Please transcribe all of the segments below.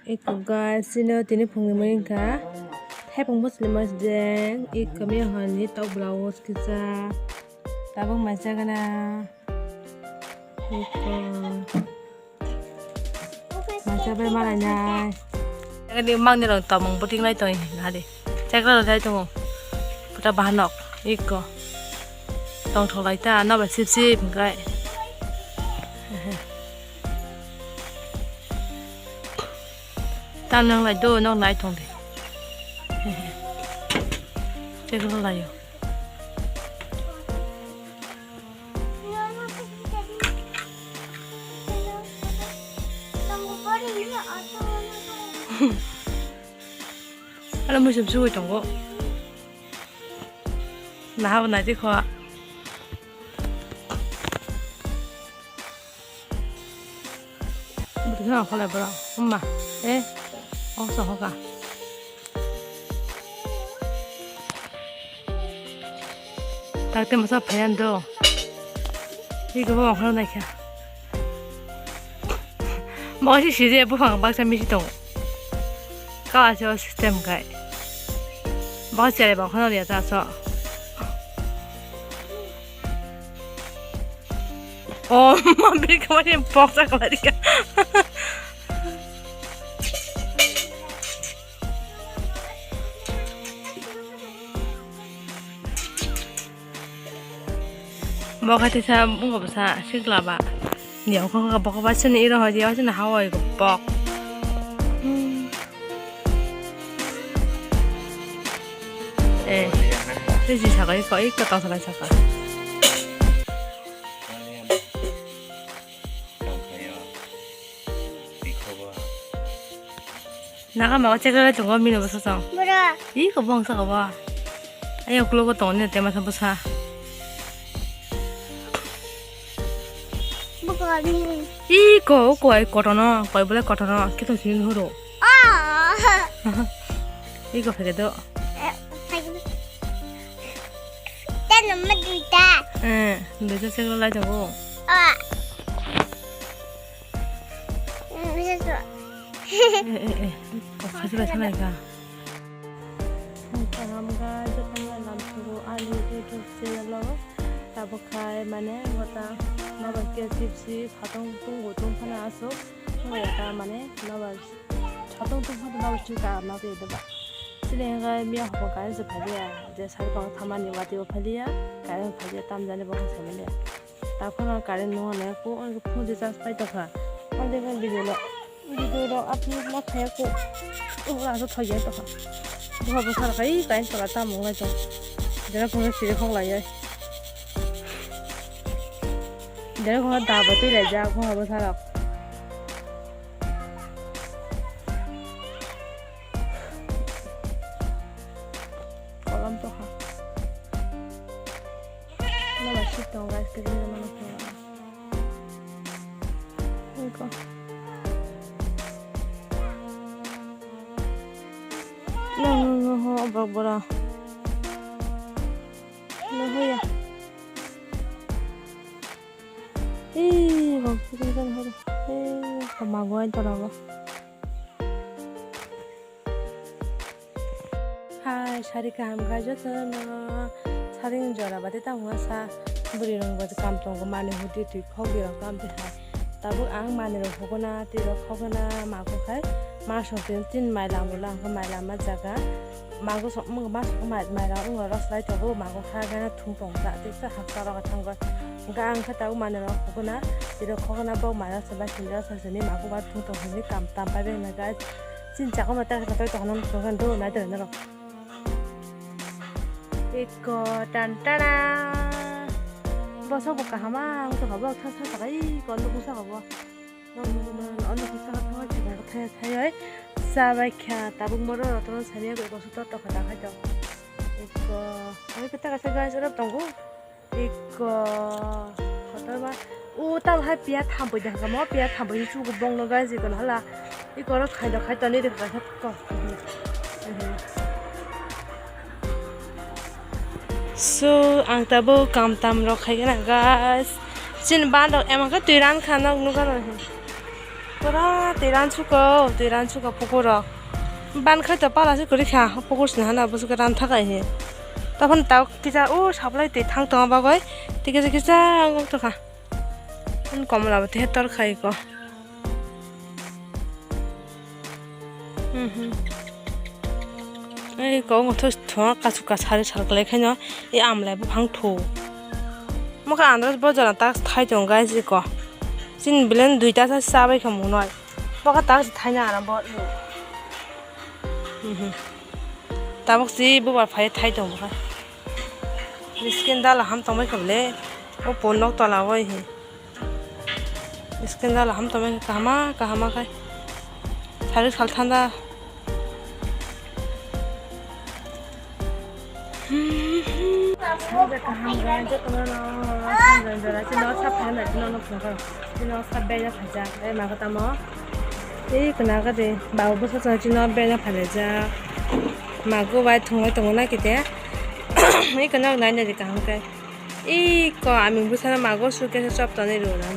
Iko guys, sino tini phung mo ka. Hai phung muslim mas jeng. Iko mi hani tau blouse kita. Tabang macam kana. Iko. Macam bermana nyai. Jangan di mang ni orang tamang puting lai toy. Nade. Cakap lah saya tunggu. Putar bahan nok. Iko. Tong thong lai ta. Nak bersih-bersih kai. Tao nang lại đôi nó lại thùng đi, chơi cái này rồi. Anh mới xem suy trong거. 나하고 나지 거. 뭐 그냥 걸어 봐라, 엄마. 에? 어서 허가. 닭 때문에 배안도 이거 뭐 그런 나이야. 뭐시 시대에 부항 박사 미시동. 가서 시스템 가이. 뭐시에 뭐 하나 돼 자서. 엄마 밀가 많이 복사 거리가.บอกให้ที่ทำมุ่งกับภาษาชื่อกลับอ่ะเดี๋ยวเขาก็บอกว่าฉันนี่เราเดียวฉันหาว่าอยู่บอกที่จีชักก็อีกก็ต้องสบายชักอ่ะนักมาว่าเจ้าก็เลยตรงว่ามีหนูภาษาสองอีกก็บอกสักว่าไอ้ยังกลัวก็ตรงเนี่ยแต่มาทำภาษา이거 거의 거잖아. 거의 원래 거잖아. 계속 지는 후로. 이거 베개도. 난 엄마도 있다. 응. 늦은 책을 놔두고. 늦었어. 가지마 사나이가. 사람과 저편에 남편으로 알리게 줬지요. tabakai mana wata nabar ke tipsi khatong tung gotung phana aso wata mane nabar khatong tung phana nabar chuka na be da silenga mi ho ka se phaliya je sar bang thamani wati o phaliya ka phaliya tam jane bang samele ta phana karen no ne ko on phun de chas pai ta kha on de ga video lo upload ma khaya ko ora so thoye ta kha bo bo sar kai kain ta ta mo la to jara phun se khong la ye 내가 그거 다 버티래 자 그거 하고 살아 거람 또 하. 나 맛있다 아이스크림 얼마나 좋아. 이거. 너 뭐라. 너 호야. 이거 그냥 하루 엄마가 했더라고. 하이 샤리카 함가져서나 사링인 줄 알아봐. 대다 와사 부리는 거지 감동 거 많이 후디 뒤 거기랑 감대 하이 따부 앙 많이로 보거나 뒤로 거거나 마고 갈 마셔든 찐 말랑물랑 그 말랑마 자가 마고 속문 마셔 말랑 거 러스라이 되고 마고 하가나 퉁동자 됐어 학사로 같은 거 그러니까 안 갔다고 말하는 거구나. 이러 거거나 뭐 말아서 마신다 선생님 마고 봐 퉁퉁하니 깜깜하게 내가 진짜 거만 딱 갔다 하는 순간도 나도 내가 이거 딴따라 벗어 볼까 하마 또 가봐 타다가 이거 언더 부사가 봐 너는 언더 부사가 타가지고 타요 사바이캬 따북 멀어 어떤 사내가 이거 쏟았다 가다 가죠 이거 아니 그때가 생각이 어렵던 거 이거 거기다가 우딱 할 비야 탐보지 한가 뭐 비야 탐보지 주고 먹는 거지 이건 할라 이거를 가다 내려 가서 거 So ang tabo kam tam ro khai na guys sin ban dok em ka tuiran khan nok nu ka ro Pura tiran suka pukura. Ban khai ta pala se kuri kha pukur sna hana busu ka ran thakai he. Tapon tau kisa o sablai te thang tong ba goi. Tika se kisa ngok to kha. An komla ba te tor khai ko. Ei ko ngok thos thwa ka suka sare sarklai khaino e amlai bu phang tho. Moka andras bojara ta thai tong gai ji ko. Sin bilen duita sa sabai khamu noi. Moka ta thai na ara bo. Tabok si bu bar phai thai tong ba. Miskin dal ham tong mai khable. O ponok to la wai he. Miskin dal ham tong mai kahama kai. Sare sal thanda. Bây giờ cả hàng gái cho nó xong rồi là chứ nó sắp phải là chứ nó không có chứ nó sắp bé ra phải ra đây mà có tao mó ý cái nào cái gì bảo bữa sau chứ nó bé ra phải ra mà cô vay thùng này cái thế ý cái nào này thì cả hàng cái ý có mình bữa sau mà cô suy cái shop tao này rồi đó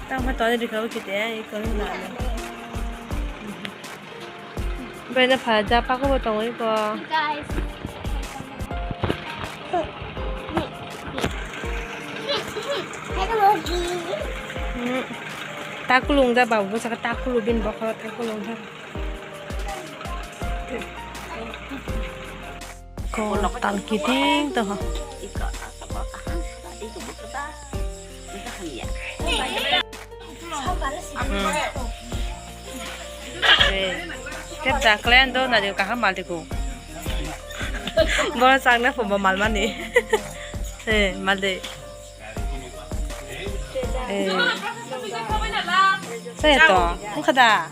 tao phải tao đi cái thế ý cái nào này bé ra phải ra bác có tao ấy có takulung da babu saka takulu bin bakal takulung da ko loktal kiting to ha tep da klen do na de ka mal de ko bo sang na fo mal mani mal de saya to kada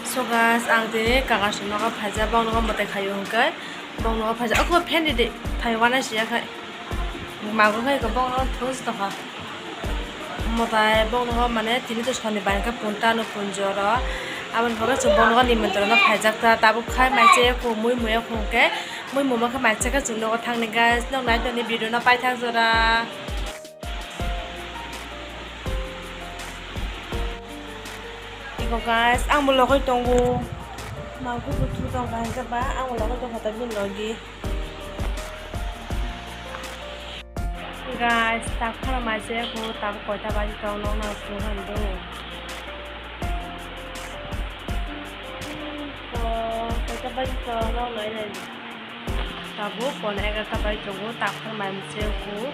so guys ang de kaka sino ka phaja bang no mate khayo kai bang no phaja ako pen de Taiwan na siya kai ma ko kai ko bang no thos to ha motai bang no mane tini to sone ban ka punta no punjora aban bora so bang no nimantrana phaja ta tabu khai mai che ko mui ko ke mui ma ka mai che ka chuno ka thang ne guys nong nai to ni video na pai thang jora guys, ang mula ko itong magpupututong kahit ka ba? Ang mula ko itong katabing logi. Guys, tak ka naman siya ko. Tapos ko ita ba itong nung nasuhan doon. So, ko ita ba itong nung nailan. Tapos ko na eka ka ba itong ko. Tak ka naman siya ko.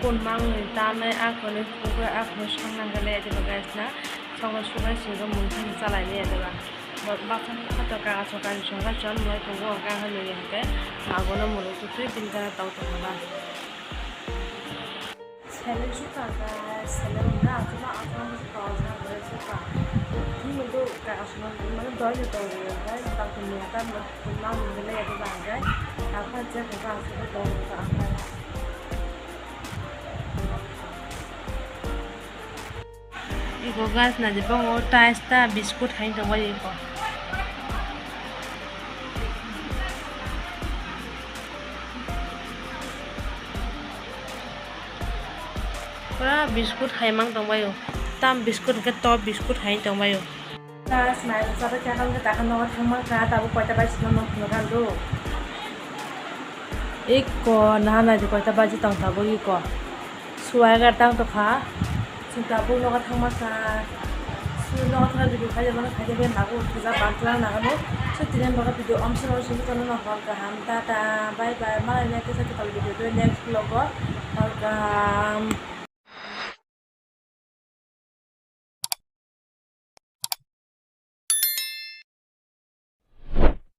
Kung mang tamay ako ni Kuga ako siyang nanggalaya. Diba guys na? Trong sugar singga mungkin salah ni ada lah. Bahkan kata kakak sukan sugar jual mulai tunggu kakak ni yang ke, aku nak mulai tu pintar tahu tu apa. Saya suka guys, saya nak cuma aku masih tahu saya suka. Ini tu kakak suka, mana dua je tahu guys, tak kelihatan memang mulai ada bangai. Apa je kakak suka tahu apa. Iko guys na di bang o taista biskuit hain to wali ko. Pura biskuit hain mang to wayo. Tam biskuit ke top biskuit hain to wayo. Guys, mai sa ta kan ta kan no thang mang ka ta bu ko ta ba sino no kan do. Iko na na di ko ta ba ji tang ta bo iko. Suai ga tang to kha. Cinta pun orang thang masa, suno thang video kaya mana kaya ben aku kita bantuan nak anu, so tidak bagai video sih kalau nak ham tata, bye bye, malah nanti kita video next vlog, welcome.